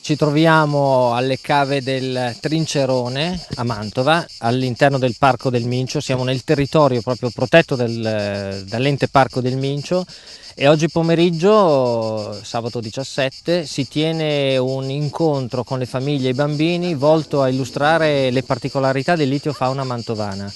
Ci troviamo alle cave del Trincerone a Mantova, all'interno del Parco del Mincio. Siamo nel territorio proprio protetto dall'ente Parco del Mincio e oggi pomeriggio, sabato 17, si tiene un incontro con le famiglie e i bambini volto a illustrare le particolarità dell'itiofauna mantovana.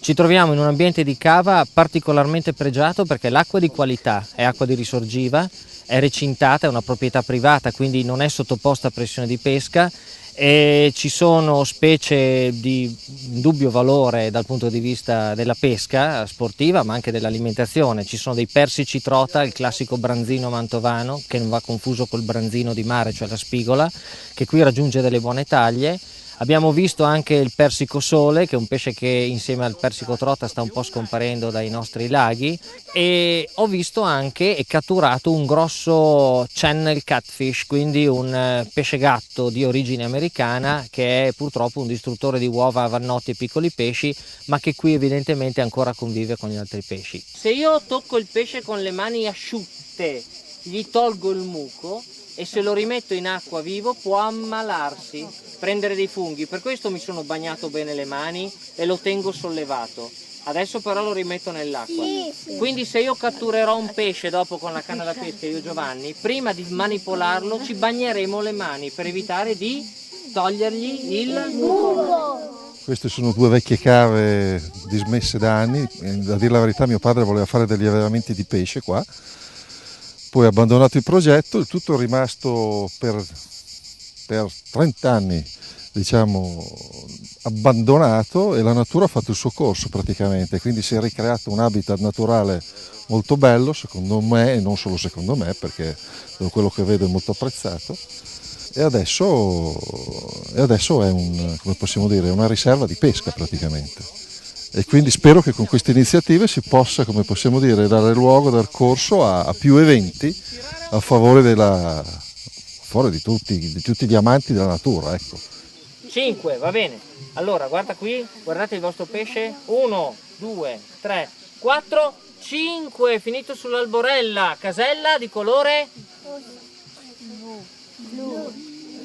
Ci troviamo in un ambiente di cava particolarmente pregiato perché l'acqua è di qualità, è acqua di risorgiva, è recintata, è una proprietà privata, quindi non è sottoposta a pressione di pesca e ci sono specie di dubbio valore dal punto di vista della pesca sportiva ma anche dell'alimentazione. Ci sono dei persici trota, il classico branzino mantovano, che non va confuso col branzino di mare, cioè la spigola, che qui raggiunge delle buone taglie. Abbiamo visto anche il persico sole, che è un pesce che insieme al persico trota sta un po' scomparendo dai nostri laghi, e ho visto anche e catturato un grosso channel catfish, quindi un pesce gatto di origine americana che è purtroppo un distruttore di uova, vannotti e piccoli pesci, ma che qui evidentemente ancora convive con gli altri pesci. Se io tocco il pesce con le mani asciutte, gli tolgo il muco e se lo rimetto in acqua vivo può ammalarsi, prendere dei funghi. Per questo mi sono bagnato bene le mani e lo tengo sollevato. Adesso però lo rimetto nell'acqua. Sì. Quindi se io catturerò un pesce dopo con la canna da pesca, io e Giovanni, prima di manipolarlo ci bagneremo le mani per evitare di togliergli il muco. Queste sono due vecchie cave dismesse da anni. A dire la verità, mio padre voleva fare degli allevamenti di pesce qua, poi ha abbandonato il progetto, il tutto è rimasto per 30 anni, diciamo, abbandonato e la natura ha fatto il suo corso praticamente, quindi si è ricreato un habitat naturale molto bello secondo me, e non solo secondo me, perché da quello che vedo è molto apprezzato, e adesso è come possiamo dire, una riserva di pesca praticamente. E quindi spero che con queste iniziative si possa, come possiamo dire, dare luogo, dar corso a più eventi a favore di tutti gli amanti della natura, ecco. 5, va bene. Allora, guarda qui, guardate il vostro pesce. 1, 2, 3, 4, 5, finito sull'alborella. Casella di colore? Blu.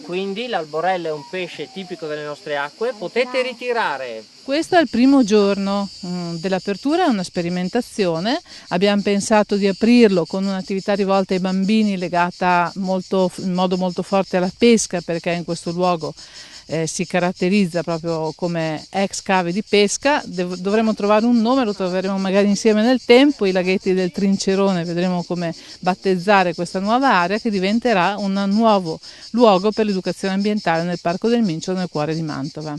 Quindi l'alborella è un pesce tipico delle nostre acque, potete ritirare. Questo è il primo giorno dell'apertura, è una sperimentazione. Abbiamo pensato di aprirlo con un'attività rivolta ai bambini legata in modo molto forte alla pesca, perché in questo luogo si caratterizza proprio come ex cave di pesca. Dovremo trovare un nome, lo troveremo magari insieme nel tempo, i laghetti del Trincerone, vedremo come battezzare questa nuova area che diventerà un nuovo luogo per l'educazione ambientale nel Parco del Mincio nel cuore di Mantova.